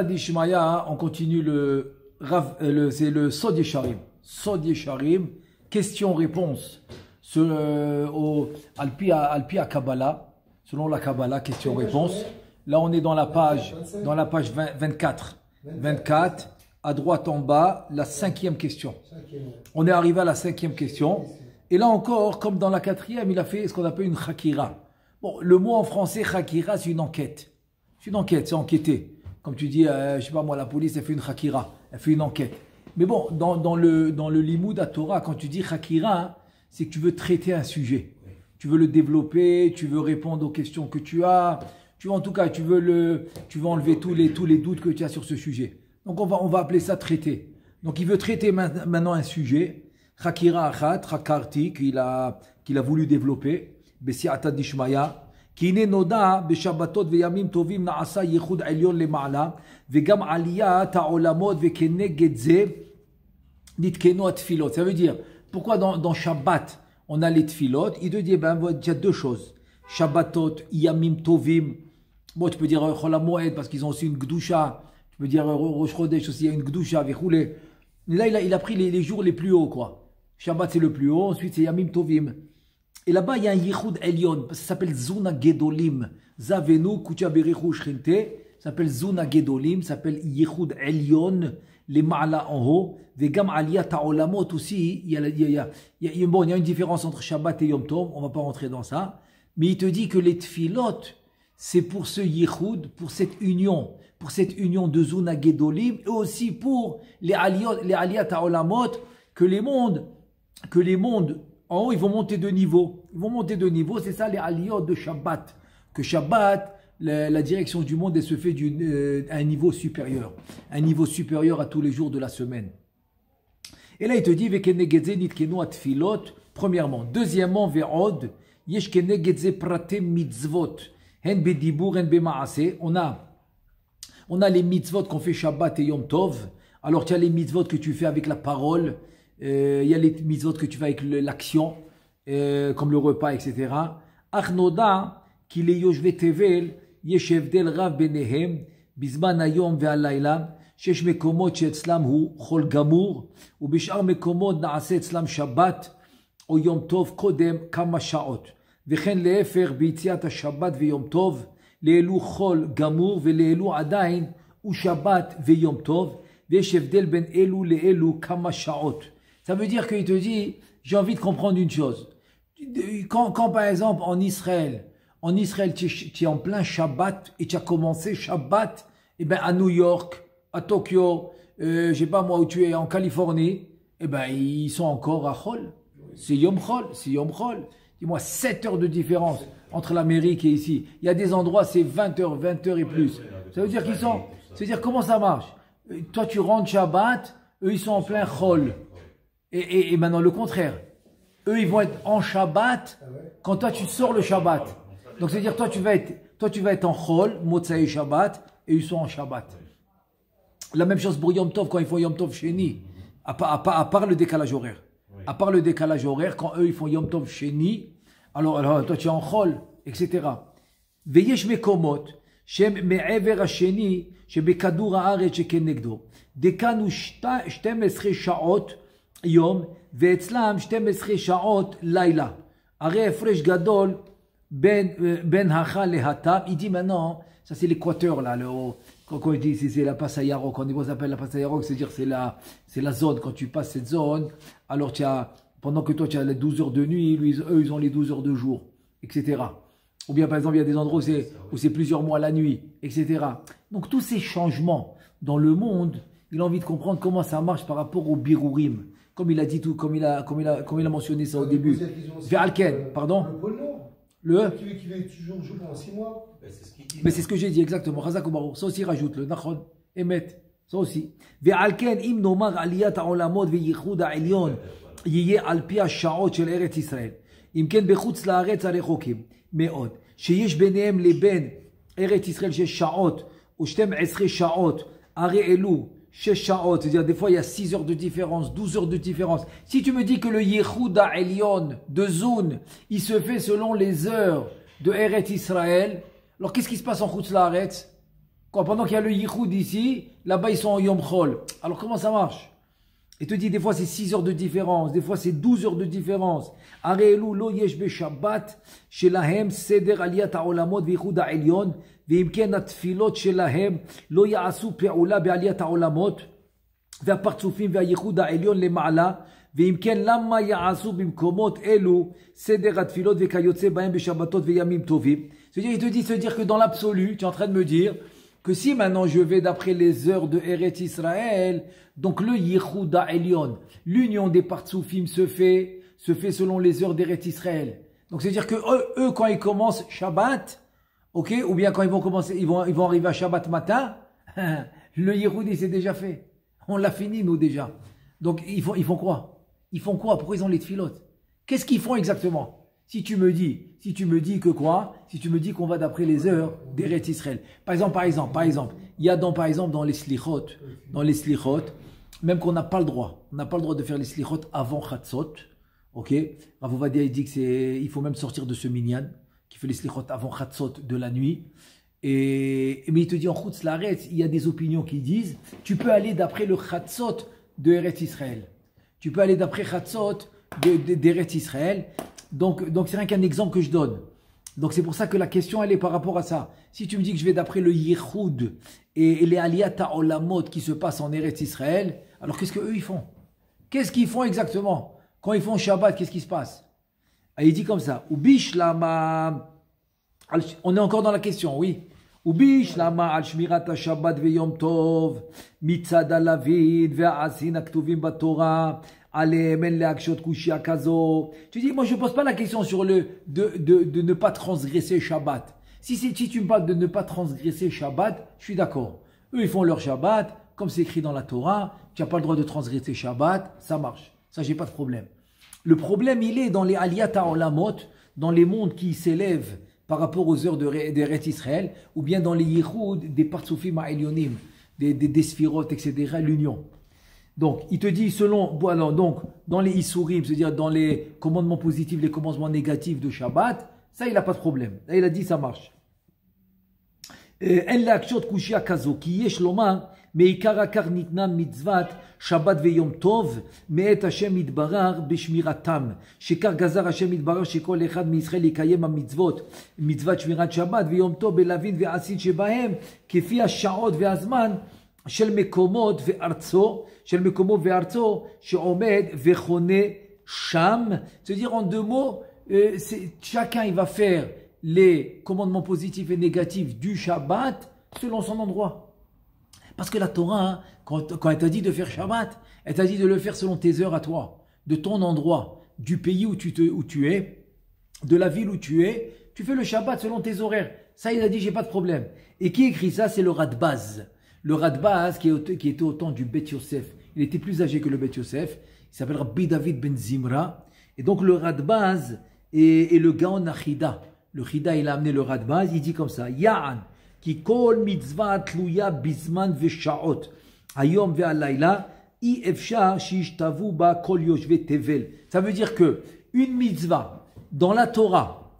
D'Ishmaïa, on continue c'est le Sod Yesharim. Sod Yesharim, question-réponse. Alpi à Kabbalah, selon la Kabbalah, question-réponse. Là, on est dans la page 24. 24, à droite en bas, la 5e question. On est arrivé à la 5e question. Et là encore, comme dans la 4e, il a fait ce qu'on appelle une chakira. Bon, le mot en français, chakira, c'est une enquête. C'est une enquête, c'est enquêter. Comme tu dis, je sais pas moi, la police, elle fait une chakira, elle fait une enquête. Mais bon, dans le limoud à Torah, quand tu dis chakira, hein, c'est que tu veux traiter un sujet. Tu veux le développer, tu veux répondre aux questions que tu as. En tout cas, tu veux enlever tous les doutes que tu as sur ce sujet. Donc on va appeler ça traiter. Donc il veut traiter maintenant un sujet. Chakira achat, chakarti, qu'il a voulu développer. Besi'ata dishmaya. כי הנה נודע בשבתות וימים טובים נעשה ייחוד עליון למעלה וגם עליית העולמות וכנגד זה נתקנו התפילות. Ça veut dire, pourquoi dans Shabbat on a les tfilot? Il te dit, il y a deux choses. Shabbatot, yamim tovim. Bon, tu peux dire Chol HaMoed parce qu'ils ont aussi une gdusha. Tu peux dire Rosh Chodesh aussi, il y a une gdusha. Là, il a pris les jours les plus hauts, quoi. Shabbat, c'est le plus haut. Ensuite, c'est yamim tovim. Et là-bas, il y a un Yichud Elyon, ça s'appelle Zuna Gedolim. Zavenu Kucha Berichu Shchinte, ça s'appelle Zuna Gedolim, ça s'appelle Yichud Elyon, les Ma'ala en haut. Vegam Aliyat Ha'olamot aussi, il y a une différence entre Shabbat et Yom Tov, on ne va pas rentrer dans ça. Mais il te dit que les Tfilot, c'est pour ce Yichud, pour cette union de Zuna Gedolim, et aussi pour les Aliyat Ha'olamot, que les mondes, en haut, ils vont monter de niveau. C'est ça les aliyot de Shabbat. Que Shabbat, la direction du monde, elle se fait à un niveau supérieur. Un niveau supérieur à tous les jours de la semaine. Et là, il te dit, Vekenegedze nitkenu atfilot, premièrement. Deuxièmement, ve'od, yesh kenegedze pratem mitzvot. Hen bedibur, hen bema'ase. On a les mitzvot qu'on fait Shabbat et Yom Tov. Alors, tu as les mitzvot que tu fais avec la parole. Il y a les mitzvot que tu fais avec l'action, comme le repas, etc. Achnoda, qu'il est yoshve tevel, yesh evdel rav benehem, bizman hayom ve'alayla, shesh mekomot she'etzlam hu chol gamur, u bishar mekomot na'ase etzlam shabbat, o yom tov kodem kama sha'ot. Vechen le'efer b'yitziat ha-shabbat ve'yom tov, le'elu chol gamur ve'le'elu adayin, u shabbat ve'yom tov, ve'yesh evdel ben elu le'elu kama sha'ot. Ça veut dire qu'il te dit, j'ai envie de comprendre une chose. Quand par exemple en Israël, tu es en plein Shabbat et tu as commencé Shabbat, et ben à New York, à Tokyo, je sais pas moi où tu es, en Californie, et ben ils sont encore à Chol. C'est Yom Chol. Dis-moi 7 heures de différence entre l'Amérique et ici. Il y a des endroits c'est 20 heures et plus. Ça veut dire comment ça marche? Toi tu rentres Shabbat, eux ils sont en plein Chol. Et maintenant le contraire. Eux ils vont être en Shabbat quand toi tu sors le Shabbat. Donc c'est-à-dire toi tu vas être en Chol, Motsai Shabbat, et ils sont en Shabbat. La même chose pour Yom Tov quand ils font Yom Tov Sheni, à part le décalage horaire. À part le décalage horaire, quand eux ils font Yom Tov Sheni, alors toi tu es en Chol, etc. Veyesh mekomot, shem me'ever hasheni, shebekadur haaretz shekenegdo. Dekanu 12 sha'ot יום, ואצלם 12 שעות לילה. הרי הפרש גדול בין הכה להטה. Il dit maintenant, ça c'est l'équateur là, quand il dit c'est la passe à Yarok, quand on appelle la passe à Yarok, c'est-à-dire c'est la zone, quand tu passes cette zone, alors pendant que toi tu as les 12 heures de nuit, eux ils ont les 12 heures de jour, etc. Ou bien par exemple il y a des endroits où c'est plusieurs mois la nuit, etc. Donc tous ces changements dans le monde, il a envie de comprendre comment ça marche par rapport au birurim. Comme il a dit tout, comme il a mentionné ça au début. Ve'alken, pardon. Le pôle Nord. Qui va toujours jouer pendant 6 mois. Mais c'est ce que j'ai dit exactement. Ça aussi rajoute le Nachon, Emet. Ça aussi. Ve'alken im nomar aliyat ha'olamot ve'yichud ha'elyon yiyeh al pi ha'sha'ot shel Eretz Yisrael. Im ken bechutz la'aretz harechokim me'od. Sheyesh benehem leben Eretz Yisrael shesh sha'ot ou 12 sha'ot are elu. C'est-à-dire des fois il y a 6 heures de différence, 12 heures de différence. Si tu me dis que le Yichud Elyon de Zoun, il se fait selon les heures de Eretz Israël, alors qu'est-ce qui se passe en Chutz La'aretz? Pendant qu'il y a le Yichud ici, là-bas ils sont en Yom Chol. Alors comment ça marche? Il te dit des fois c'est 6 heures de différence, des fois c'est 12 heures de différence. Areelu lo yesh be Shabbat shelahem seder aliyat ha'olamot v'yichud ha'elyon ve'im ken atfilot shelahem lo ya'asu pe'ula be'aliyat ha'olamot והפרצופים והייחוד העליון למעלה, ואם כן למה יעשו במקומות אלו סדר התפילות וכיוצא בהם בשבתות וימים טובים. C'est-à-dire, il te dit, c'est-à-dire que dans l'absolu, tu es en train de me dire que si maintenant je vais d'après les heures de Eretz Israël, donc le Yichud Ha'elyon, l'union des Partsufim se fait selon les heures d'Eretz Israël. Donc c'est-à-dire que eux quand ils commencent Shabbat, ok, ou bien quand ils vont commencer, ils vont arriver à Shabbat matin, le Yichud il s'est déjà fait. On l'a fini, nous, déjà. Donc, ils font quoi? Ils font quoi? Pourquoi ils ont les tfilotes? Qu'est-ce qu'ils font exactement? Si tu me dis que quoi? Si tu me dis qu'on va d'après les heures d'Eretz Israël. Par exemple, il y a dans les slichot, même qu'on n'a pas le droit. On n'a pas le droit de faire les slichot avant Chatzot. Ok? Rav Ovadia, il dit il faut même sortir de ce minyan, qui fait les slichot avant Chatzot de la nuit. Mais il te dit en Chutz Laaretz, il y a des opinions qui disent tu peux aller d'après le Chatzot de Eretz Israël. Tu peux aller d'après Chatzot d'Eretz Israël. Donc c'est rien qu'un exemple que je donne. Donc c'est pour ça que la question elle est par rapport à ça. Si tu me dis que je vais d'après le Yichud et les Aliyat Ha'olamot qui se passent en Eretz Israël, alors qu'est-ce qu'eux ils font? Qu'est-ce qu'ils font exactement? Quand ils font Shabbat, qu'est-ce qui se passe? Il dit comme ça. Ubish lama. On est encore dans la question, oui. ובשלמה על שמירת השבת ויום טוב מצד הלווין והעשין הכתובים בתורה עליהם אין להקשות קושיה כזו. Tu dis, moi je ne pose pas la question sur le de ne pas transgresser Shabbat. Si tu me parles de ne pas transgresser Shabbat, je suis d'accord. Eux ils font leur Shabbat, comme c'est écrit dans la Torah, tu n'as pas le droit de transgresser Shabbat, ça marche. Ça j'ai pas de problème. Le problème il est dans les Aliyat Ha'olamot, dans les mondes qui s'élèvent par rapport aux heures d'Eretz Israël, ou bien dans les Yichud, des Partsufim Ha'elyonim, des Sphirot, etc., l'union. Donc, il te dit donc, dans les Isurim, c'est-à-dire dans les commandements positifs, les commandements négatifs de Shabbat, ça, il n'a pas de problème. Là, il a dit, ça marche. En להקשות קושיה כזו, כי יש לומר, מעיקר הכר ניתנה מצוות שבת ויום טוב, מאת השם יתברך בשמירתם. שכך גזר השם יתברך שכל אחד מישראל יקיים המצוות, מצוות שמירת שבת ויום טוב בלווין ועשית שבהם, כפי השעות והזמן של מקומות וארצו, שעומד וחונה שם. C'est-à-dire en deux mots, chacun il va faire les commandements positifs et négatifs du Shabbat selon son endroit. Parce que la Torah, quand elle t'a dit de faire Shabbat, elle t'a dit de le faire selon tes heures à toi, de ton endroit, du pays où tu es, de la ville où tu es. Tu fais le Shabbat selon tes horaires. Ça, il a dit, j'ai pas de problème. Et qui écrit ça? C'est le Radbaz. Le Radbaz qui était au temps du Bet Yosef. Il était plus âgé que le Bet Yosef. Il s'appelle Rabbi David Ben Zimra. Et donc le Radbaz est le Gaon Achida. Le Chida, il a amené le Radbaz, il dit comme ça, Ya'an, ki kol mitzvah tluya bizman v'sha'ot, hayom ve'alayla, i efshar shishtavu ba kol yoshve tevel. Ça veut dire que une mitzvah dans la Torah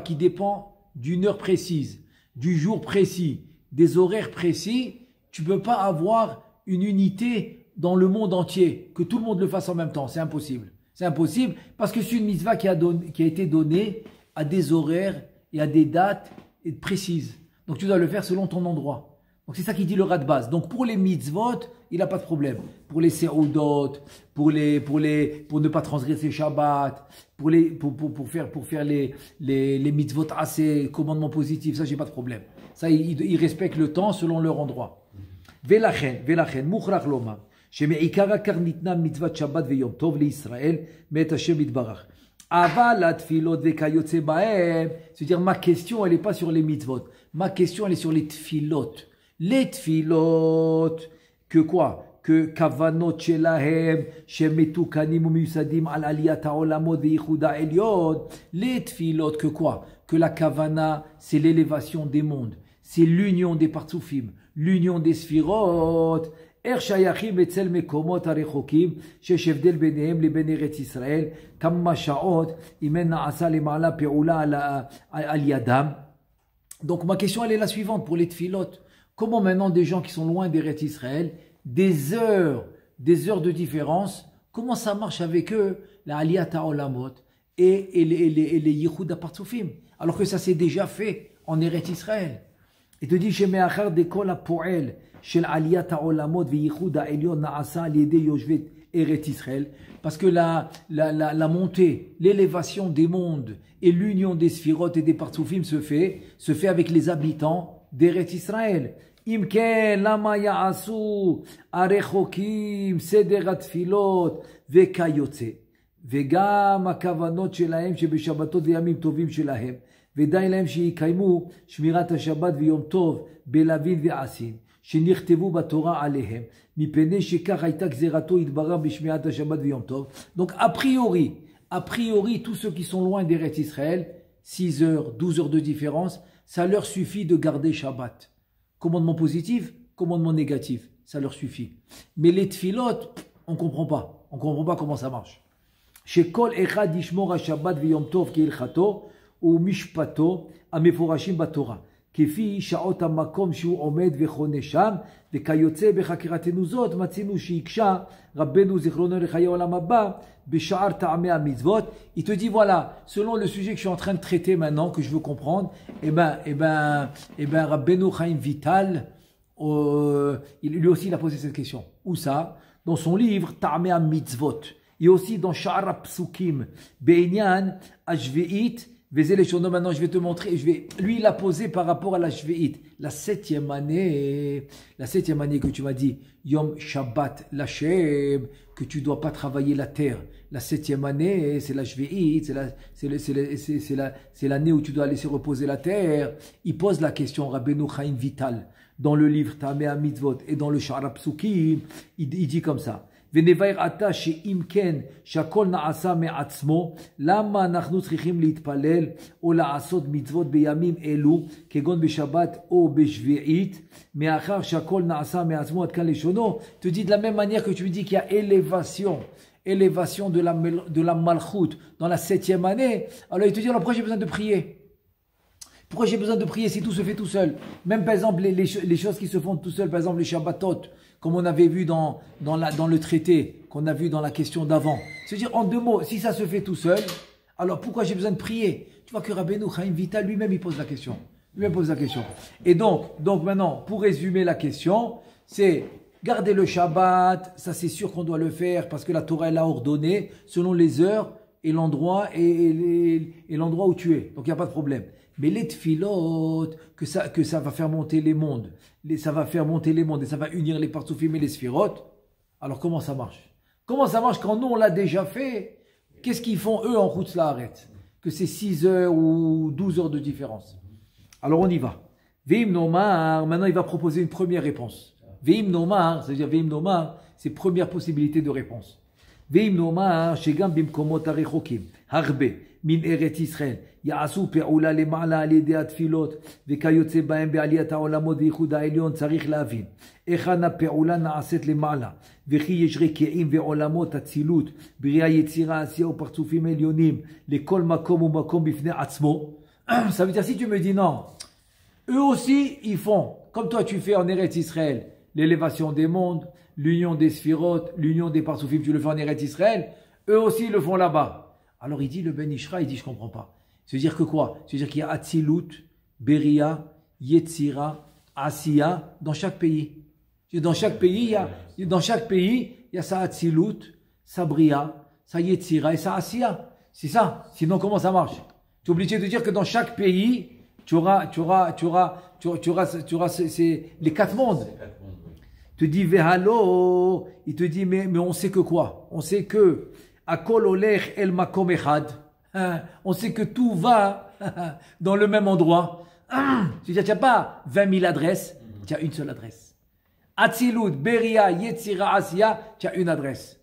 qui dépend d'une heure précise, du jour précis, des horaires précis, tu ne peux pas avoir une unité dans le monde entier, que tout le monde le fasse en même temps, c'est impossible. C'est impossible parce que c'est une mitzvah qui a été donnée à des horaires et à des dates précises. Donc tu dois le faire selon ton endroit. Donc c'est ça qui dit le Radbaz. Donc pour les mitzvot, il n'a pas de problème. Pour les seudot, pour ne pas transgresser Shabbat, pour faire les mitzvot assez commandements positifs, ça j'ai pas de problème. Ça il respecte le temps selon leur endroit. Velachen, mukhrach lomar, שמעיקר הכר ניתנה מצוות שבת ויום טוב לישראל מאת השם יתברך. Aval atfilot vekayotse baem. C'est-à-dire, ma question, elle n'est pas sur les mitzvot. Ma question, elle est sur les tfilot. Les tfilot, que quoi? Que kavanot shelahem, shemetukanim umiusadim al aliyat ha'olamot ve'ichud ha'elyon. Les tfilot, que quoi? Que la kavana, c'est l'élévation des mondes. C'est l'union des partsufim, l'union des sphirot. שייכים אצל מקומות הרחוקים שיש הבדל ביניהם לבין ארץ ישראל כמה שעות אם אין נעשה למעלה פעולה על ידם Donc ma question elle est la suivante pour les tfilotes. Comment maintenant des gens qui sont loin d'Eretz Israël, des heures de différence, comment ça marche avec eux, la Aliyat HaOlamot et les Yichud HaPartzufim, alors que ça s'est déjà fait en Eretz Israël. Il te dit, Shemeachar de kol hapoel shel Aliyat HaOlamot veYichud HaElyon na'asa al yedei yoshvet Eretz Israël, parce que la montée, l'élévation des mondes et l'union des Sphirot et des Partzufim se fait avec les habitants d'Eretz Israël. אם כן, למה יעשו הרחוקים סדר התפילות וכיוצא, וגם הכוונות שלהם שבשבתות וימים טובים שלהם, ודי להם שיקיימו שמירת השבת ויום טוב בלווין ועשין, שנכתבו בתורה עליהם, מפני שכך הייתה גזירתו יתברך בשמירת השבת ויום טוב. Donc a priori, tous ceux qui sont loin d'Eretz Israël, 6 heures, 12 heures de différence, ça leur suffit de garder Shabbat. Commandement positif, commandement négatif, ça leur suffit. Mais les tfilot, on ne comprend pas. On ne comprend pas comment ça marche. Chez Kol Echad Yishmor HaShabbat V'Yom Tov Ke'ilchato ou Mishpato Ameforashim Batorah. כפי שעות המקום שהוא עומד וחונה שם, וכיוצא בחקירתנו זאת, מצינו שהקשה רבנו זיכרונו לחיי העולם הבא, בשאר טעמי המצוות. Il te dit voilà, selon le sujet que je suis en train de traiter maintenant, que je veux comprendre, Rabbeinu Chaim Vital, lui aussi il a posé cette question. Où ça? Dans son livre Ta'amei HaMitzvot. Et aussi dans Sha'ar HaPsukim, Be'inyan HaShve'it. Maintenant, je vais te montrer. Lui, il a posé par rapport à la Shve'it, la 7e année que tu m'as dit, Yom Shabbat Lashem, que tu ne dois pas travailler la terre. La 7e année, c'est la Shve'it, c'est l'année où tu dois laisser reposer la terre. Il pose la question, Rabbeinu Chaim Vital, dans le livre Ta'amei HaMitzvot et dans le Sha'ar HaPsukim, il dit comme ça. ונבהר עתה שאם כן שהכל נעשה מעצמו, למה אנחנו צריכים להתפלל או לעשות מצוות בימים אלו, כגון בשבת או בשביעית, מאחר שהכל נעשה מעצמו, עד כאן לשונו. te dis de la même manière que tu me dis qu'il y a élévation de la malchut dans la 7e année, alors il te dit alors pourquoi j'ai besoin de prier? Pourquoi j'ai besoin de prier si tout se fait tout seul? Même par exemple les choses qui se font tout seul, par exemple les Shabbatot, comme on avait vu dans le traité, qu'on a vu dans la question d'avant. C'est-à-dire, en 2 mots, si ça se fait tout seul, alors pourquoi j'ai besoin de prier? Tu vois que Rabbeinu Chaim Vital lui-même, il pose la question. Et donc maintenant, pour résumer la question, c'est garder le Shabbat, ça c'est sûr qu'on doit le faire, parce que la Torah, elle a ordonné, selon les heures et l'endroit où tu es. Donc il n'y a pas de problème. Mais les tfilot, que ça va faire monter les mondes, ça va faire monter les mondes et ça va unir les partzufim et les sphirot. Alors comment ça marche? Comment ça marche quand nous on l'a déjà fait? Qu'est-ce qu'ils font eux en Chutz La'aretz? Que c'est 6 heures ou 12 heures de différence. Alors on y va. Veim Nomar, maintenant il va proposer une première réponse. Veim Nomar, c'est-à-dire Veim Nomar, c'est première possibilité de réponse. Veim Nomar, shegam bimkomot harechokim, harbe. מן ארץ ישראל, יעשו פעולה למעלה על ידי התפילות, וכיוצא בהם בעליית העולמות וייחוד העליון, צריך להבין, היכן הפעולה נעשית למעלה, וכי יש רקיעים ועולמות אצילות, בריאה יצירה, עשייה ופרצופים עליונים, לכל מקום ומקום בפני עצמו. Ça veut dire, si tu me dis non, eux aussi ils font, comme toi tu fais en Eretz Israël, l'élévation des mondes, l'union des sphirotes, l'union des partzufim, tu le fais en Eretz Israël, eux aussi ils le font là-bas. Alors il dit, le Ben Ishra, il dit, je ne comprends pas. C'est-à-dire que quoi? C'est-à-dire qu'il y a Atzilut, Beria, Yetzira, Asiya dans chaque pays. Dans chaque pays, il y a sa Atzilut, sa Bria, sa Yetzira et sa Asiya. C'est ça. Sinon, comment ça marche? Tu es obligé de dire que dans chaque pays, tu auras les 4 mondes. Il te dit, Vehalo, il te dit, mais on sait que quoi? On sait que Akol olech el makom echad. On sait que tout va dans le même endroit. C'est-à-dire, tu n'as pas 20 000 adresses, tu as une seule adresse. Atzilut, Beria, Yetzira, Asiya, tu as une adresse.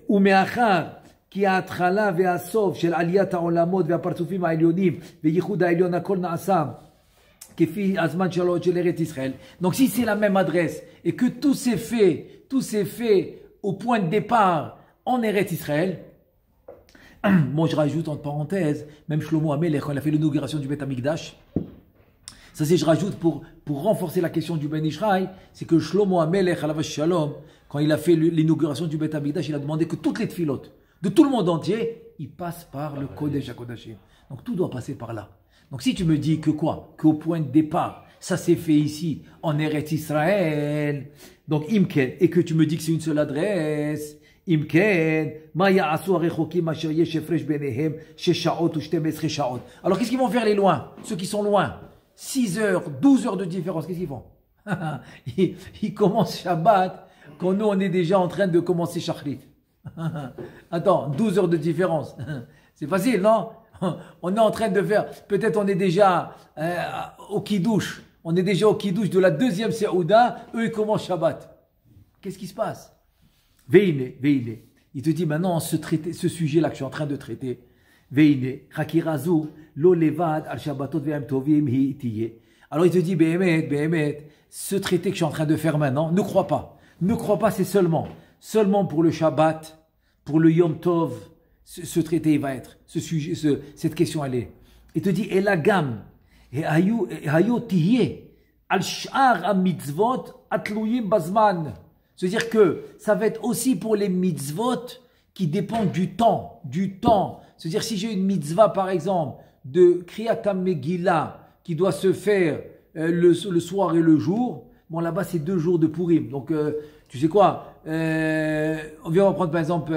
Umeachar, כי ההתחלה והסוף של עליית העולמות והפרצופים העליונים וייחוד העליון הכל נעשה כפי הזמן של ארץ ישראל. Donc si c'est la même adresse et que tout s'est fait au point de départ en Eretz Israël. Moi je rajoute entre parenthèses, même Shlomo HaMelech, quand il a fait l'inauguration du Beth Amikdash, Ça c'est, je rajoute pour renforcer la question du Ben Ishraï, c'est que Shlomo HaMelech alav shalom, quand il a fait l'inauguration du Beth Amikdash, il a demandé que toutes les tfilotes de tout le monde entier, ils passent par le Kodesh HaKodashim. Donc tout doit passer par là. Donc si tu me dis que quoi, qu'au point de départ, ça s'est fait ici, en Eretz Israël, donc Imken, et que tu me dis que c'est une seule adresse, Imken, Maya Asu Arechokim Asher Yeshefresh Benehem, Sheshaot ou Shtemesre Shaot. Alors qu'est-ce qu'ils vont faire les loin, ceux qui sont loin? 6 heures, 12 heures de différence, qu'est-ce qu'ils font? Ils commencent Shabbat, quand nous on est déjà en train de commencer Shachrit. Attends, 12 heures de différence. C'est facile, non? On est en train de faire, peut-être on est déjà au Kiddush. On est déjà au Kiddush de la deuxième Seouda. Eux, ils commencent Shabbat. Qu'est-ce qui se passe? Veine. Il te dit maintenant, ce sujet-là que je suis en train de traiter. Veine. Chakirazu, lo levad, al Shabbatot ve'em tovim hi tiye. Alors il te dit, Behemet, ce traité que je suis en train de faire maintenant, ne crois pas. Ne crois pas, c'est seulement pour le Shabbat, pour le Yom Tov, ce traité il va être, ce sujet, cette question elle est. Il te dit, et la gamme, et hayo tiye, al sh'ar a mitzvot atluyim bazman. C'est-à-dire que ça va être aussi pour les mitzvot qui dépendent du temps. C'est-à-dire si j'ai une mitzvah par exemple de Kriyat Megillah qui doit se faire le soir et le jour, bon là-bas c'est 2 jours de Purim. Donc tu sais quoi, on vient prendre par exemple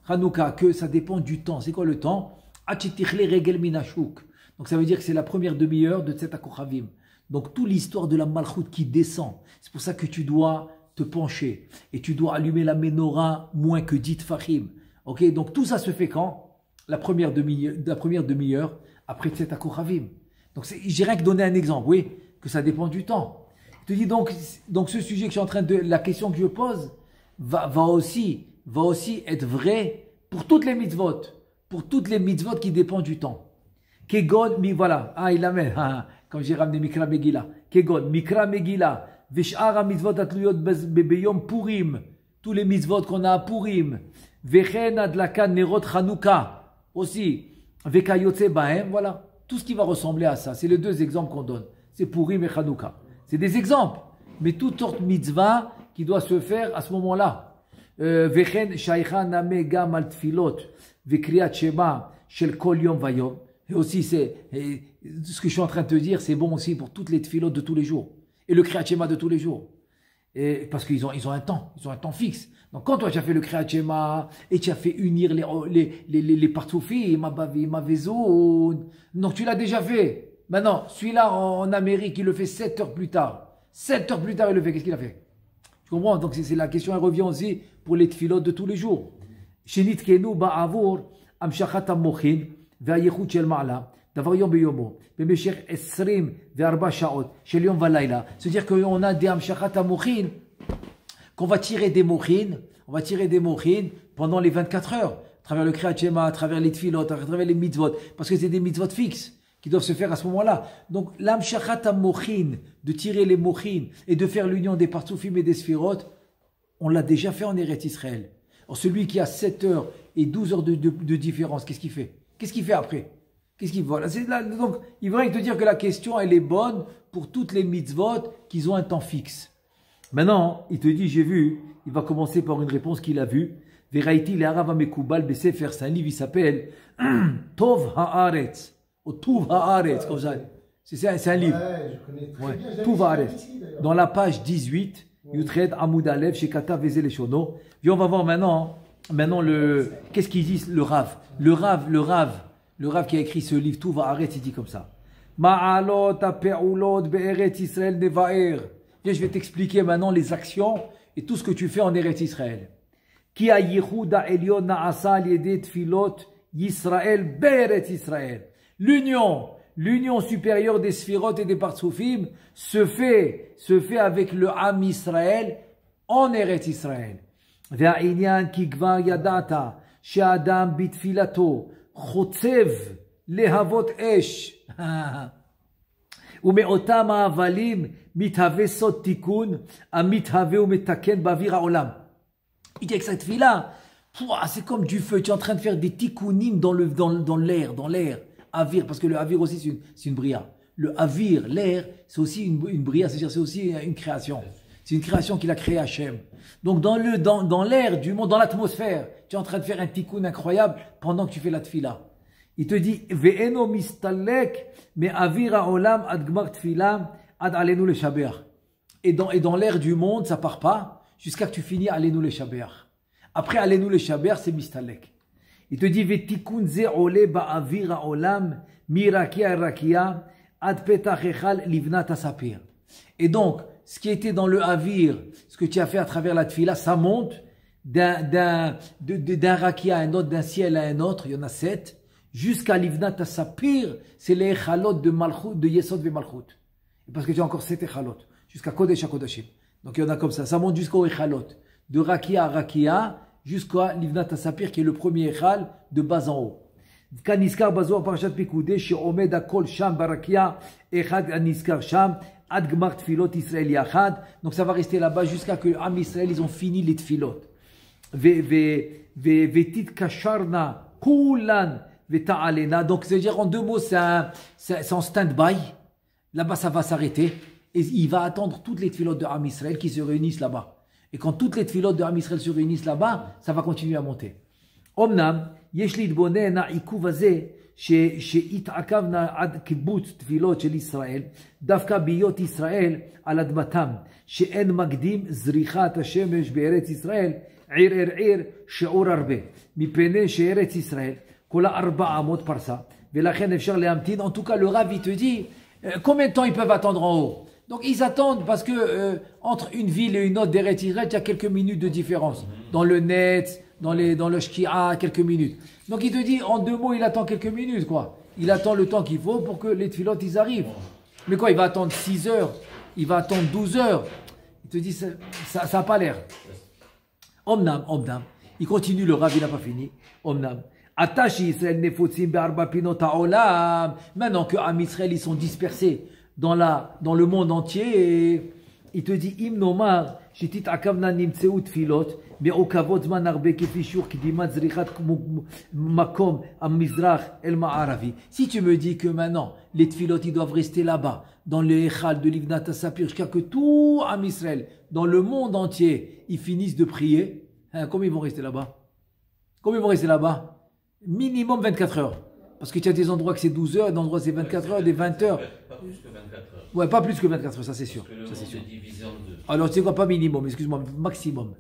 Hanouka, que ça dépend du temps. C'est quoi le temps? Donc ça veut dire que c'est la première demi-heure de Tzet HaKochavim. Donc toute l'histoire de la Malchut qui descend. C'est pour ça que tu dois te pencher. Et tu dois allumer la menorah moins que 10 Tfachim. Ok, donc tout ça se fait quand? La première demi-heure après Tzet HaKochavim. Donc j'ai rien que donné un exemple, oui, que ça dépend du temps. Je te dis donc ce sujet que je suis en train de, la question que je pose va aussi être vrai pour toutes les mitzvot qui dépendent du temps. Kegon, voilà, il amène, comme j'ai ramené Mikra Megillah. Kegon, Mikra Megillah, Vesh'ara mitzvot atluyot beyom Purim, tous les mitzvot qu'on a à Purim, Vechen adlakan nerot Chanukah, aussi, Vekayotze bahem, voilà, tout ce qui va ressembler à ça. C'est les 2 exemples qu'on donne. C'est Purim et Chanukah. C'est des exemples, mais toute sorte mitzvah qui doit se faire à ce moment-là. Vechen shaykha name gam al tfilot vekriyat shema shel kol yom vayom. Et aussi ce que je suis en train de te dire, c'est bon aussi pour toutes les tfilot de tous les jours et le kriyat shema de tous les jours. Et parce qu'ils ont un temps, fixe. Donc quand toi tu as fait le kriyat shema et tu as fait unir les partsoufis, ma vezoun, donc tu l'as déjà fait. Maintenant, celui-là en Amérique, il le fait 7 heures plus tard. 7 heures plus tard, il le fait. Qu'est-ce qu'il a fait? Tu comprends? Donc c'est la question, elle revient aussi pour les tfilotes de tous les jours. Shenitkenu ba'avur amshachat amochin ve'ayichut shel ma'ala davar yom beyomo b'meshech 24 sha'ot shel yom v'layla. C'est-à-dire qu'on a des amshachat amochin qu'on va tirer des mochin, pendant les 24 heures, à travers le Kriyat Shema, à travers les tfilotes, à travers les mitzvot, parce que c'est des mitzvot fixes qui doivent se faire à ce moment-là. Donc, l'amshachat amochin, de tirer les mochin et de faire l'union des partsoufim et des sphirot, on l'a déjà fait en Eretz Israël. Alors, celui qui a 7 heures et 12 heures de différence, qu'est-ce qu'il fait? Qu'est-ce qu'il fait après? Voilà. Donc, il va te dire que la question, elle est bonne pour toutes les mitzvot qui ont un temps fixe. Maintenant, il te dit, j'ai vu, il va commencer par une réponse qu'il a vue. Veraiti le Harav HaMekubal Besefer, c'est un livre, il s'appelle Tov Haaretz. Au Tuv Haaretz, comme ça. C'est un livre. Ouais, je connais très bien. Tuv Haaretz. Dans la page 18, Yutred Amoud Alev, Shekata Vezel Eshono. Et on va voir maintenant qu'est-ce qu'il dit le Rav. Le Rav qui a écrit ce livre, Tuv Haaretz, il dit comme ça. Ma'alot ha'pe'ulot be'eretz Israël nevaer. Viens, je vais t'expliquer maintenant les actions et tout ce que tu fais en Eretz Israël. Ki ha'yichud ha'elyon na'asa al yedei tfilot Yisraël be'eretz Israël. L'union supérieure des Sphirot et des Partsoufim se fait avec le Am Israël en Eretz Israël. Ve'a'inyan ki kvar yadata she'adam bitfilato chotzev lehavot esh ume'otam ha'avalim mithave sod tikun amithave u'metaken ba'avir ha'olam. Il dit avec cette fille-là, c'est comme du feu, tu es en train de faire des tikkunim dans l'air. Avir, parce que le avir aussi c'est une bria. Le avir, l'air, c'est aussi une bria, c'est-à-dire c'est aussi une création. C'est une création qu'il a créée Hachem. Donc dans l'air du monde, dans l'atmosphère, tu es en train de faire un tikkun incroyable pendant que tu fais la tfila. Il te dit ve'eno mistalek me avira olam ad gmar tfila ad alenu le shabeach. Et dans l'air du monde, ça part pas jusqu'à que tu finis alenu le shabeach. Après alenu le shabeach, c'est mistalek. Il te dit ve'tikun ze ole ba'avira olam mirakia rakia ad petach echal livnat asapir. Et donc, ce qui était dans le avir, ce que tu as fait à travers la tfila, ça monte d'un rakia à un autre, d'un ciel à un autre, il y en a 7, jusqu'à livnat asapir, c'est les echalot de malchut, de yesod ve malchut. Parce que tu as encore 7 echalot, jusqu'à kodesh à kodashim. Donc il y en a comme ça monte jusqu'au echalot, de rakia à rakia, jusqu'à livnat asapir, qui est le premier echal, de bas en haut. Kaniskar bazo parashat Pekudei, she'omed akol sham barakia, echad aniskar sham, ad gmar tfilot Israël yachad. Donc ça va rester là-bas jusqu'à que Am Israël ils ont fini les tfilot. Vetit kasharna kulan veta'alena. Donc c'est-à-dire en deux mots, c'est en stand-by. Là-bas ça va s'arrêter et il va attendre toutes les tfilot de Am Israël qui se réunissent là-bas. Et quand toutes les tfilot de Am Israël se réunissent là-bas, ça va continuer à monter. Omnam yesh להתבונן העיכוב הזה שהתעכבנה עד קיבוץ תפילות של ישראל, דווקא בהיות ישראל על אדמתם, שאין מקדים זריחת השמש בארץ ישראל, עיר עיר שיעור הרבה, מפני שארץ ישראל כולה 400 פרסה, ולכן אפשר להמתין. En tout cas, le Rav, il te dit, combien de temps ils peuvent attendre en haut? Donc ils attendent parce que entre une ville et une autre d'Eretz Israël, il y a quelques minutes de différence. Dans le net, dans le shkia, quelques minutes. Donc il te dit, en deux mots, il attend quelques minutes, quoi. Il attend le temps qu'il faut pour que les tfilotes, ils arrivent. Mais quoi, il va attendre 6 heures, il va attendre 12 heures. Il te dit, ça n'a pas l'air. Omnam. Il continue, le Rav, il n'a pas fini. Omnam. Atashi Israël nefotzim be'arba pinot ha'olam. Maintenant que Am Israël, ils sont dispersés dans le monde entier, et il te dit, Im nomar, shetit akavna nimtseu tfilot, מעוכבות זמן הרבה כפי שיעור קדימת זריחת מקום המזרח אל מערבי. Si tu me dis que maintenant les tfilot ils doivent rester là-bas dans le echal de Livnat Asapir jusqu'à que tout Am Israël dans le monde entier ils finissent de prier, hein, combien ils vont rester là-bas? Combien ils vont rester là-bas? Minimum 24 heures. Parce que tu as des endroits que c'est 12 heures, des endroits c'est 24 heures, des 20 heures. Pas plus que 24 heures. Ouais, pas plus que 24 heures, ça c'est sûr. Ça c'est sûr. Alors tu sais quoi, pas minimum, excuse-moi, maximum.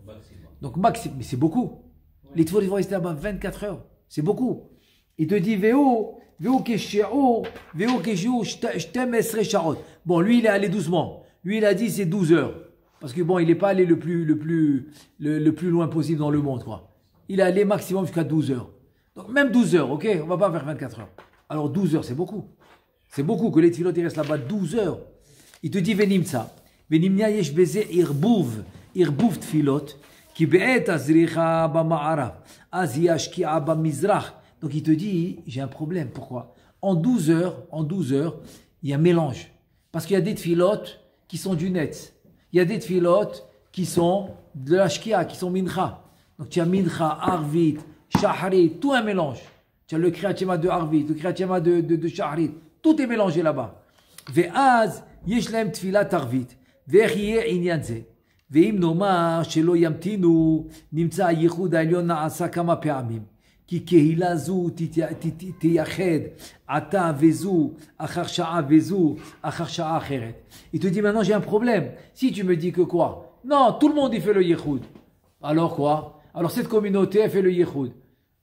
Donc maximum, mais c'est beaucoup. Les tfilot ils vont rester là-bas 24 heures, c'est beaucoup. Il te dit bon, lui il est allé doucement. Lui il a dit c'est 12 heures. Parce que bon, il n'est pas allé le plus loin possible dans le monde, quoi. Il est allé maximum jusqu'à 12 heures. Donc même 12 heures, ok, on va pas faire 24 heures. Alors 12 heures, c'est beaucoup. C'est beaucoup que les tfilot ils restent là-bas 12 heures. Il te dit venimtsa. Venimnia yesh beze irbuv tfilot. Donc il te dit, j'ai un problème, pourquoi? En 12 heures, il y a un mélange. Parce qu'il y a des tfilotes qui sont du net. Il y a des tfilotes qui sont de la shkia, qui sont mincha. Donc tu as mincha, arvit, shahrit, tout un mélange. Tu as le kriyat shema de arvit, le kriyat shema de shahrit. Tout est mélangé là-bas. Ve'az, yesh lahem tfilat arvit. Ve'ech yeh inyan ze. ואם נאמר שלא ימתינו, נמצא הייחוד העליון נעשה כמה פעמים. כי קהילה זו תייחד עתה וזו, אחר שעה וזו, אחר שעה אחרת. Il te dit maintenant j'ai un problème. Si tu me dis que quoi? Non, tout le monde y fait le yichoud. Alors quoi? Alors cette communauté elle fait le yichoud.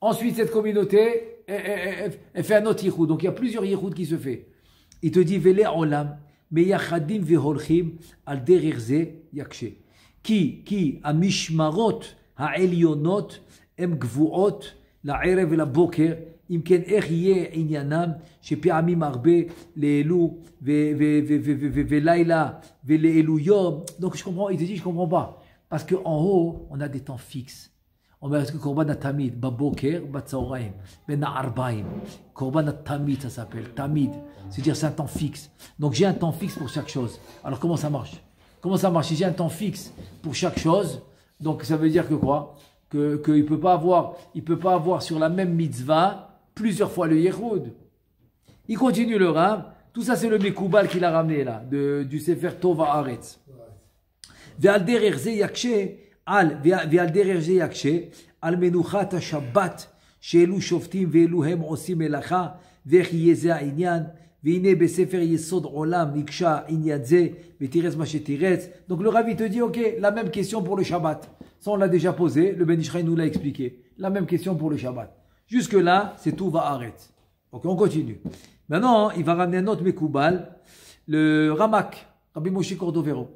Ensuite cette communauté elle fait un autre yichoud. Donc il y a plusieurs yichoud qui se fait. Il te dit vele olam meyachadim veholchim al derer ze yakshe. כי המשמרות העליונות הן גבוהות לערב ולבוקר, אם כן איך יהיה עניינם שפעמים הרבה לאלו ולילה ולאלו יום. Donc je comprends, il te dit je comprends pas, parce qu'en haut on a des temps fixes. On va dire que Korban Tamid, Baboker, Batsaoraim, Ben Arbaim. Korban Tamid, ça s'appelle, Tamid. C'est-à-dire c'est un temps fixe. Donc j'ai un temps fixe pour chaque chose. Alors comment ça marche? Comment ça marche? Si j'ai un temps fixe pour chaque chose, donc ça veut dire que quoi? Qu'il peut pas avoir sur la même mitzvah plusieurs fois le yichoud. Il continue le Rav, Tout ça, c'est le Mekoubal qu'il a ramené là, du Sefer Tova Haaretz. Ve'al derer ze yakshe, ve'al derer ze yakshe, al menuchat ha-shabbat, she'elu shoftim ve'elu hem osim melacha, ve'ech yeze ha'inyan, ve'ine besefer yesod olam, niksha inyan ze, ve'tirez ma shetirez. Donc le Ravi te dit, ok, la même question pour le Shabbat. Ça, on l'a déjà posé, le Ben Ishraï nous l'a expliqué. La même question pour le Shabbat. Jusque-là, c'est tout va arrêter. Ok, on continue. Maintenant, il va ramener un autre Mekoubal, le Ramak, Rabbi Moshe Cordovero.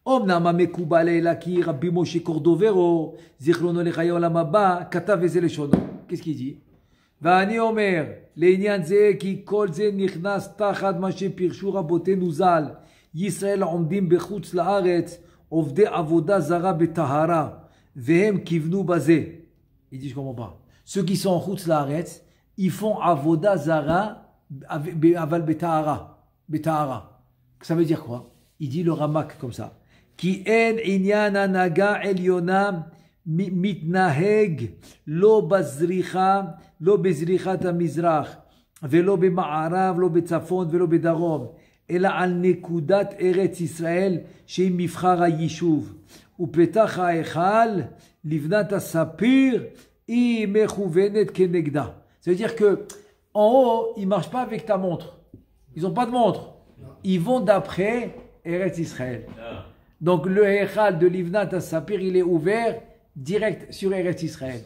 Omnam Mekoubal Elaki, Rabbi Moshe Cordovero, Zichrono Lechayo Lamaba, Katav Eze Leshono. Qu'est-ce qu'il dit? Va'ani Omer, Le'inyan ze ki kol ze nichnas tachad ma shepirshu rabotenu zal, Yisrael omdim bechutz la'aretz, Ovde avoda zara betahara, vehem kivnu bazé. Il dit, je comprends pas. Ceux qui sont en chutz la'aretz, ils font avoda zara aval betahara. Betahara. Ça veut dire quoi? Il dit le Ramak comme ça. Ki en inyan anaga elyona mitnaheg lo bazricha lo bezrichat hamizrach velo bema'arav lo betzafon velo bedarom. אלא על נקודת ארץ ישראל שהיא מבחר היישוב. ופתח ההיכל, לבנת הספיר, היא מכוונת כנגדה. Ça veut dire que en haut, ils ne marchent pas avec ta montre. Ils n'ont pas de montre. Ils vont d'après Eretz Israël. Donc le Heichal de Livnat Sapir, il est ouvert direct sur Eretz Israël.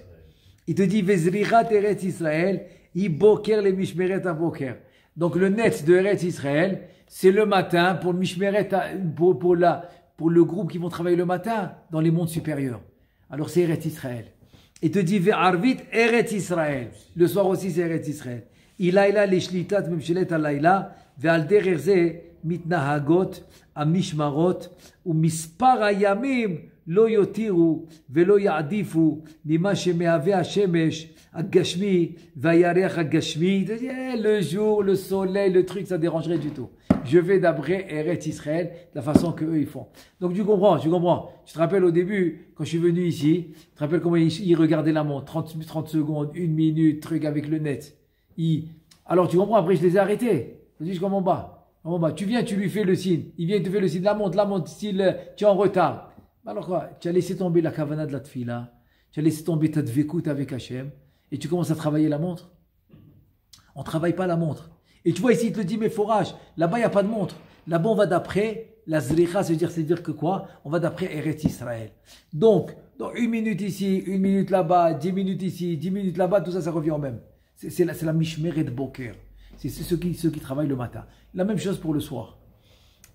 Il te dit Vezrichat Eretz Israël, i boker le mishmeret aboker. Donc le net de Eretz Israël, c'est le matin pour le mishmeret, pour le groupe qui vont travailler le matin dans les mondes supérieurs. Alors c'est Eretz Israël. Il te dit Ve'arvit Eretz Israël. Le soir aussi c'est Eretz Israël. Ilayla lishlitat memshelet alayla ve'al derer ze mitnahagot amishmarot umispar hayamim lo yotiru ve'lo ya'difu mima shemehave hashemesh agashmi ve'yareach agashmi. Le jour, le soleil, le truc, ça dérangerait du tout. Je vais d'après Eretz Israël, de la façon qu'eux ils font. Donc tu comprends. Tu te rappelles au début, quand je suis venu ici, tu te rappelles comment ils regardaient la montre, 30 secondes, 1 minute, truc avec le net. Alors tu comprends, après je les ai arrêtés. Je dis, je comprends pas. Tu viens, tu lui fais le signe. Il vient, il te fait le signe, la montre, style, tu es en retard. Alors quoi? Tu as laissé tomber la kavana de la tfila, tu as laissé tomber ta dvekout avec Hachem, et tu commences à travailler la montre. On ne travaille pas la montre. Et tu vois ici, il te dit, mais forage, là-bas, il n'y a pas de montre. Là-bas, on va d'après la zricha, c'est-à-dire que quoi? On va d'après Eretz Israël. Donc, dans 1 minute ici, 1 minute là-bas, 10 minutes ici, 10 minutes là-bas, tout ça, ça revient au même. C'est la mishmeret boker. C'est ceux qui travaillent le matin. La même chose pour le soir.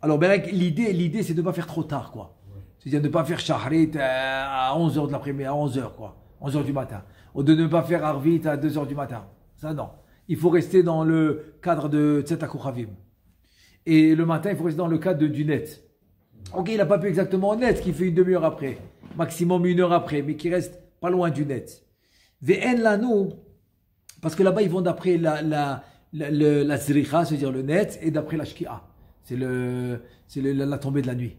Alors, ben, l'idée, c'est de ne pas faire trop tard, quoi. C'est-à-dire de ne pas faire shahrit à 11h de l'après-midi, à 11h, quoi. 11h du matin. Ou de ne pas faire arvit à 2h du matin. Ça, non. Il faut rester dans le cadre de Tzet HaKochavim. Et le matin, il faut rester dans le cadre du net. Ok, il n'a pas pu exactement au net, qui fait une demi-heure après, maximum 1 heure après, mais qui reste pas loin du net. Ve'en lanu, parce que là-bas, ils vont d'après la zricha, c'est-à-dire le net, et d'après la shki'a. C'est la tombée de la nuit.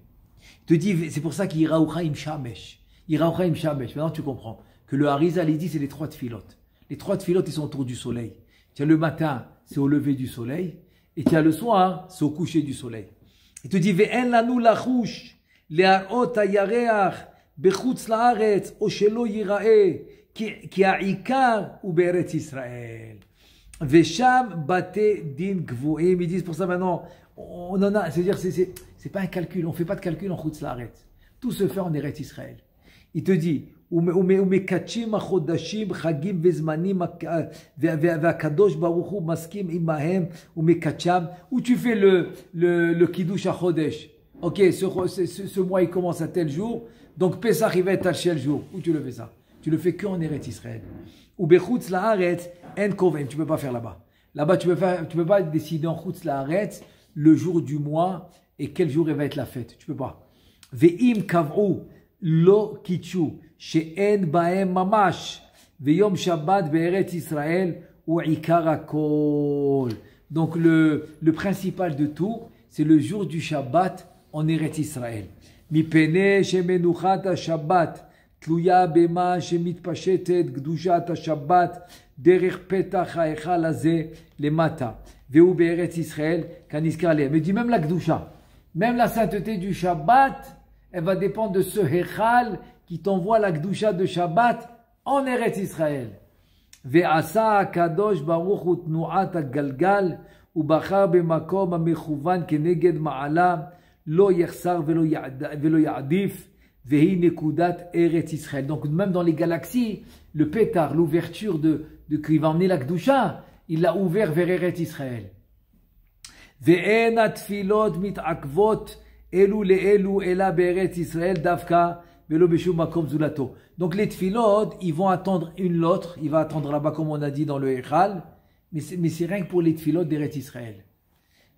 Il te dit, c'est pour ça qu'il ira im shamesh. Iraoucha im shamesh. Maintenant, tu comprends que le Harizal, il dit, c'est les 3 tfilotes. Les 3 tfilotes, ils sont autour du soleil. Tu as le matin, c'est au lever du soleil. Et tu as le soir, c'est au coucher du soleil. Il te dit, Ve'en lanu lachush, le'arot ha'yareach, bechutz la'aretz, o shelo yira'eh, ki ha'ikar u be'eretz Israël. Ve'sham bate din gvu'im. Ils disent pour ça maintenant, on en a, c'est-à-dire, c'est pas un calcul, on fait pas de calcul en chutz la'aretz. Tout se fait en Eretz Israël. Il te dit, ומקדשים החודשים חגים וזמנים והקדוש ברוך הוא מסכים עמהם ומקדשם. Où tu fais le kiddush HaChodesh. Ok, ce mois il commence à tel jour, donc Pesach il va être à tel jour. Où tu le fais ça? Tu le fais que en Eretz Israël. Ou bechutz la'aretz en koven, tu peux pas faire là-bas. Là-bas tu peux pas décider en chutz la'aretz le jour du mois et quel jour il va être la fête. Tu peux pas. Ve'im kav'u lo kitchu she'en ba'em mamash ve'yom shabbat be'eretz Israël ou ikar hakol. Donc le principal de tout, c'est le jour du Shabbat en Eretz Israël. Mipene shemenuchat ha-Shabbat tluya bema shemitpashetet gdushat ha-Shabbat derer petach ha'echal hazeh lemata, ve'hu be'eretz Israël kaniskar lehem. Mais dit même la Kedusha, même la sainteté du Shabbat, elle va dépendre de ce Hechal qui t'envoie la Kedusha de Shabbat en Eretz Israël. Ve'asa hakadosh baruch hu tnu'at hagalgal ובחר במקום המכוון כנגד מעלה, לא יחסר ולא יעדיף, והיא נקודת ארץ ישראל. Donc même dans les galaxies, le pétard, l'ouverture qui va emmener la Kedusha, il l'a ouvert vers Eretz Israël. ואין התפילות מתעכבות אלו לאלו אלא בארץ ישראל דווקא ולא בשום מקום זולתו. Donc les tfilot, ils vont attendre une l'autre, il va attendre là-bas comme on a dit dans le Echal, mais c'est rien que pour les tfilot d'Eretz Israël.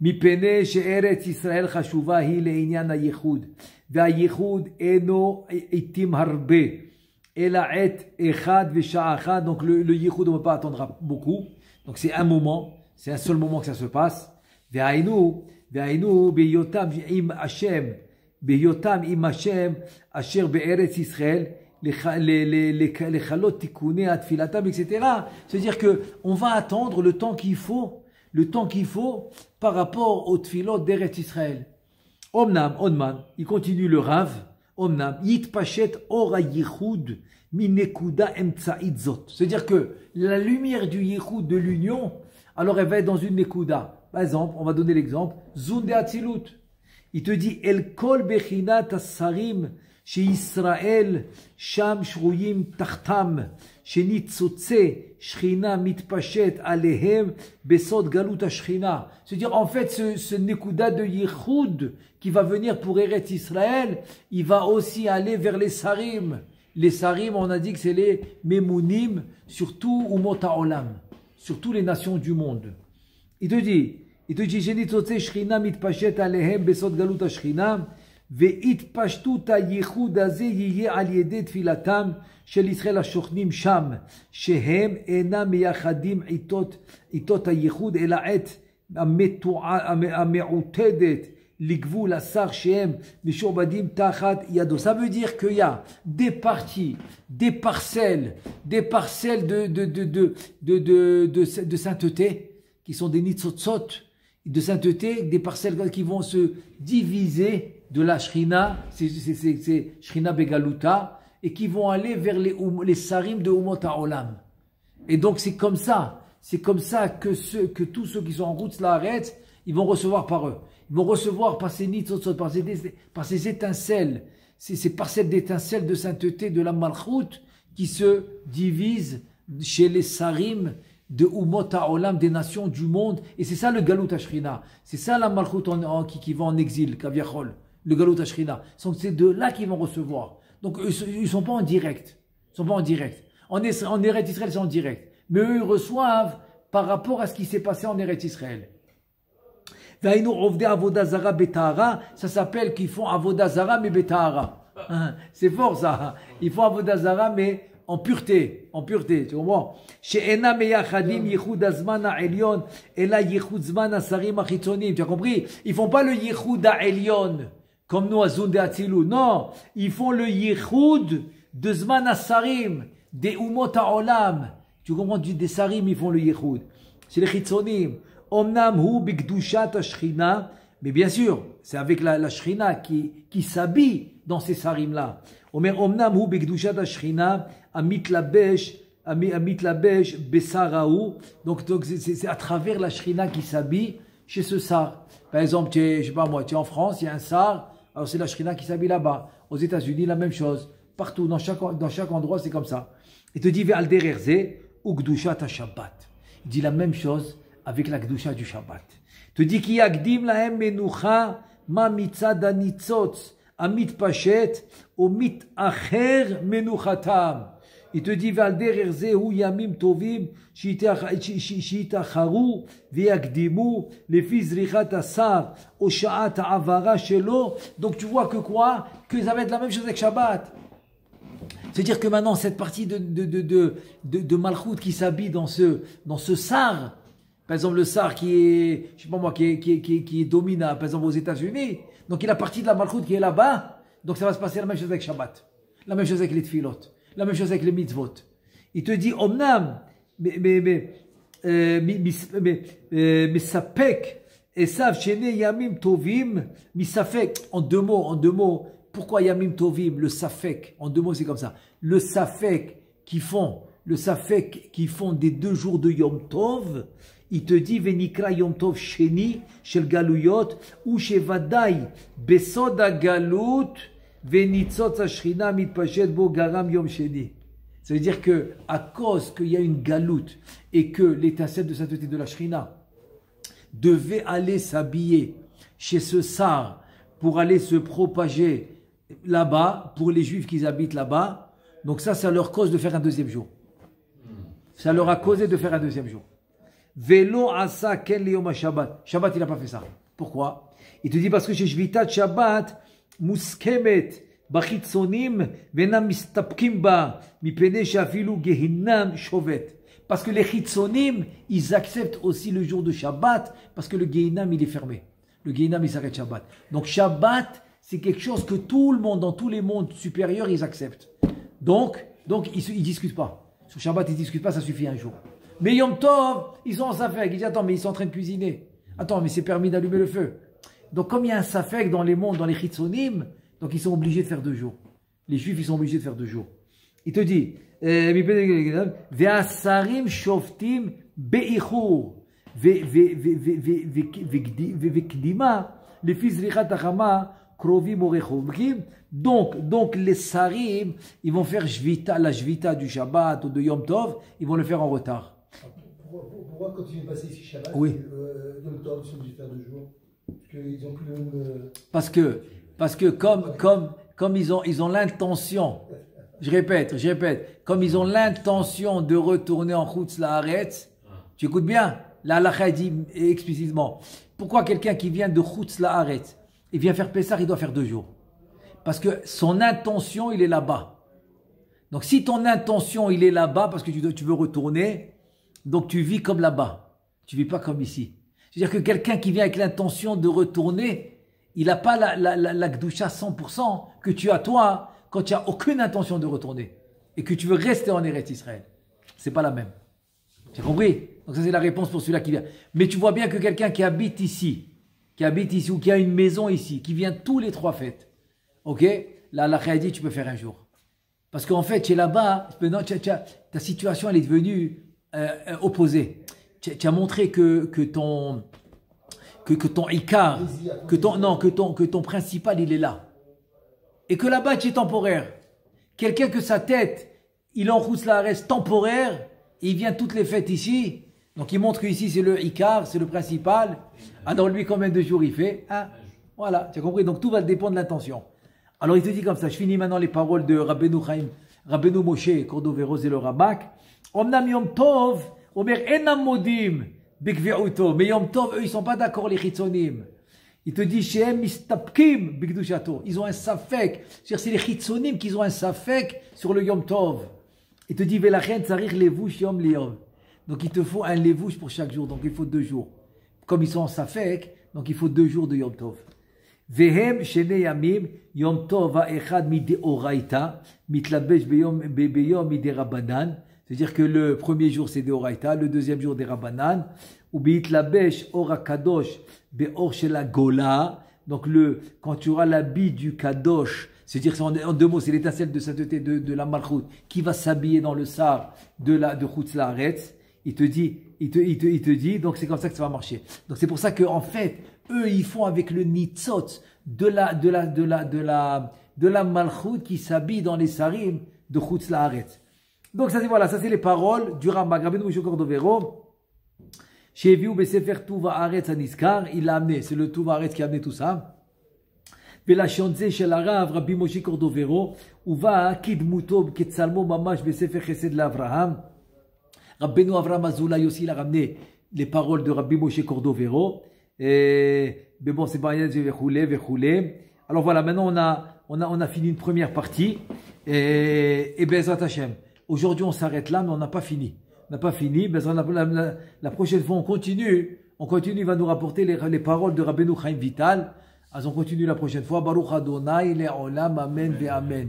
מפני שארץ ישראל חשובה היא לעניין הייחוד, והייחוד אינו עתים הרבה, אלא עת אחד ושעה אחת. Donc le ייחוד on ne peut pas attendre beaucoup, donc c'est un moment, c'est un seul moment que ça se passe. והיינו בהיותם עם השם אשר בארץ ישראל לכלות תיקוני התפילתם, etc. C'est-à-dire qu'on va attendre le temps qu'il faut par rapport aux tfilot d'Eretz Israël. Omnam, il continue le Rav, Omnam, yitpashet or ha-yichud minekuda emtsa'it zot. C'est-à-dire que la lumière du yichud, de l'union, alors elle va être dans une nekuda. Par exemple, on va donner l'exemple, Zun de Atzilut. Il te dit, El kol bechinat as-sarim שישראל שם שרויים תחתם, שניצוצה שכינה מתפשט עליהם בסוד גלות השכינה. C'est-à-dire, en fait, ce nekuda de Yichud qui va venir pour Eretz Israël, il va aussi aller vers les sarim. Les sarim, on a dit que c'est les memunim, surtout umot ha'olam, surtout les nations du monde. Il te dit, שניצוצה שכינה מתפשט עליהם בסוד גלות השכינה, והתפשטות הייחוד הזה יהיה על ידי תפילתם של ישראל השוכנים שם, שהם אינם מייחדים עיתות הייחוד, אלא עת המעוטדת לגבול השר שהם משועבדים תחת ידו. Ça veut dire qu'il y a des parties, des parcelles de sainteté, qui sont des nitzotzot, de sainteté, des parcelles qui vont se diviser de la Shrina, c'est Shrina Begaluta, et qui vont aller vers les sarim de Umot HaOlam. Et donc c'est comme ça que tous ceux qui sont en route Laaretz, ils vont recevoir par eux. Ils vont recevoir par ces nitzotzot, par ces étincelles, ces parcelles d'étincelles de sainteté de la Malchut qui se divisent chez les sarim de Umot HaOlam, des nations du monde. Et c'est ça le Galut HaShrina. C'est ça la Malchut qui va en exil, Kaviachol. Le Galut HaShrina. C'est de là qu'ils vont recevoir. Donc ils ne sont pas en direct. En Eretz Israël, c'est en direct. Mais eux, ils reçoivent par rapport à ce qui s'est passé en Eretz Israël. Ça s'appelle qu'ils font Avodah Zara mais Betahara. C'est fort ça. Ils font Avodah Zara mais en pureté, tu comprends? She'ena meyachadim yichud azman ha'elyon ela yichud zman hasarim hachitzonim. Tu as compris? Ils font pas le yichud ha'elyon comme nous à Zun de Atzilut. Non, ils font le yichud de zman hasarim, des umot ha'olam. Tu comprends? Des sarim, ils font le yichud. C'est les chitzonim. Omnam hu b'kedushat hashchina. Mais bien sûr, c'est avec la Shrina qui s'habille dans ces sarim-là. Omer omnam hu b'kedushat hashchina amitlabesh besaraou. Donc c'est à travers la Shrina qui s'habille chez ce sar. Par exemple, tu es en France, il y a un sar, alors c'est la Shrina qui s'habille là-bas. Aux États-Unis, la même chose. Partout, dans chaque endroit, c'est comme ça. Il te dit ve'al dererze ou kedushat ha-Shabbat. Il dit la même chose avec la kedusha du Shabbat. Il te dit ki yagdim lahem menucha ma mitzad hanitzotz amit pashet ou mit acher menuchatam. Il te dit ve'al dererze hu yamim tovim shitacharu ve'yagdimu lefi zrichat asar ou sha'at ha'avara shelo. Donc tu vois que quoi? Que ça va être la même chose avec Shabbat. C'est-à-dire que maintenant, cette partie de Malchut qui s'habille dans ce sar, par exemple le sar qui est, je sais pas moi, qui est dominant, par exemple aux États-Unis, donc il y a la partie de la Malchut qui est là-bas, donc ça va se passer la même chose avec Shabbat, la même chose avec les tfilot, la même chose avec les mitzvot. Il te dit, Omnam, Misapek, Esav Shene Yamim Tovim, Misafek. En deux mots, pourquoi Yamim Tovim, le Safek, en deux mots c'est comme ça. Le Safek qui font des 2 jours de Yom Tov, il te dit Venikra Yom Tov Sheni, Shel Galuyot, ou Shevadai, Besoda Galut, Venitzot Ashrina Mitpashet Bo Garam Yom Sheni. Ça veut dire que, à cause qu'il y a une galoute et que l'étincelle de sainteté de la Shrina devait aller s'habiller chez ce sar pour aller se propager là-bas, pour les juifs qui habitent là-bas, donc ça leur cause de faire un 2e jour. Ça leur a causé de faire un 2e jour. Velo asa ken liyom Shabbat. Shabbat, il n'a pas fait ça. Pourquoi? Il te dit parce que chez Shvitat Shabbat, muskemet, bachitsonim, venam mistapkim ba, mipene shafilu gehinnam shovet. Parce que les chitsonim, ils acceptent aussi le jour de Shabbat, parce que le gehinnam, il est fermé. Le gehinnam, il s'arrête Shabbat. Donc Shabbat, c'est quelque chose que tout le monde, dans tous les mondes supérieurs, ils acceptent. Donc ils ne discutent pas. Sur Shabbat, ils ne discutent pas, ça suffit un jour. Mais Yom Tov, ils sont en safek. Ils disent, attends, mais ils sont en train de cuisiner. Attends, mais c'est permis d'allumer le feu. Donc, comme il y a un safek dans les mondes, dans les chitsonim, donc ils sont obligés de faire 2 jours. Les juifs, ils sont obligés de faire 2 jours. Il te dit, Ve'asarim shoftim be'ichur, ve'kdima, le fils richat achama, krovim orechom. Donc les sarim, ils vont faire la jvita du Shabbat ou de Yom Tov, ils vont le faire en retard. Pourquoi quand ils viennent passer ici Shabbat, oui. Yom Tov, ils sont obligés de faire 2 jours? Parce qu'ils ont plus le même... Parce que comme ils ont l'intention, je répète, comme ils ont l'intention de retourner en Chutz La'aretz, tu écoutes bien, la halakha dit explicitement, pourquoi quelqu'un qui vient de Chutz La'aretz, il vient faire Pessah, il doit faire 2 jours? Parce que son intention, il est là-bas. Donc si ton intention, il est là-bas, parce que tu veux retourner, donc tu vis comme là-bas. Tu vis pas comme ici. C'est-à-dire que quelqu'un qui vient avec l'intention de retourner, il n'a pas la Gdusha 100% que tu as toi, quand tu n'as aucune intention de retourner. Et que tu veux rester en Eretz Israël. C'est pas la même. Tu as compris? Donc ça c'est la réponse pour celui-là qui vient. Mais tu vois bien que quelqu'un qui habite ici, ou qui a une maison ici, qui vient tous les 3 fêtes, ok, là, la dit tu peux faire un jour. Parce qu'en fait, tu es là-bas, ta situation, elle est devenue opposée. Tu as montré que ton ikar, que ton principal, il est là. Et que là-bas, tu es temporaire. Quelqu'un que sa tête, il en route la reste temporaire, et il vient toutes les fêtes ici. Donc il montre qu'ici, c'est le ikar, c'est le principal. Alors lui, combien de jours il fait? Voilà, tu as compris. Donc tout va dépendre de l'intention. Alors il te dit comme ça, je finis maintenant les paroles de Rabbeinu Moshe, Cordovero et le Ramak. Omnam Yom Tov, Omer Enam Modim, Bekve'uto. Mais Yom Tov, eux, ils ne sont pas d'accord, les Chitzonim. Il te dit, Shehem Mistapkim, Bekdushato. Ils ont un safek. C'est-à-dire, c'est les Chitzonim qui ont un safek sur le Yom Tov. Il te dit, Velachen Tzarir Levush Yom Liyom. Donc il te faut un Levush pour chaque jour. Donc il faut 2 jours. Comme ils sont en safek, donc il faut 2 jours de Yom Tov. Vehem shene yamim yom tov ha'echad mideoraita mitlabesh beyom miderabanan. C'est-à-dire que le premier jour c'est deoraita, le deuxième jour des rabanan. Ou beitlabesh ora kadosh beor shel gola. Donc quand tu auras l'habit du kadosh, c'est-à-dire en 2 mots, c'est l'étincelle de sainteté de la malchut qui va s'habiller dans le sar de Chutz La'aretz. Il te dit, donc c'est comme ça que ça va marcher. Donc c'est pour ça que en fait, eux ils font avec le nitzot de la malchut qui s'habille dans les sarim de Chutz La'aretz. Donc ça c'est les paroles du Ramak Rabbeinu Moshe Cordovero. Sheviu besefer Tuva Haaretz Aniskar, il l'a amené, c'est le Tuva Haaretz qui a amené tout ça. ולשון זה של הרב רבי משה קורדוברו ובא כדמותו כצלמו ממש בספר חסד לאברהם. רבנו אברהם אזולאי aussi il a ramené les paroles de Rabbi Moshe Cordovero. Mais bon, c'est pas rien de וכו'. Alors voilà, maintenant on a fini une première partie. Et Bezrat Hashem. Aujourd'hui on s'arrête là, mais on n'a pas fini. La prochaine fois on continue, il va nous rapporter les paroles de Rabbeinu Chaim Vital. On continue la prochaine fois. Baruch Adonai le'olam, amen ve'amen.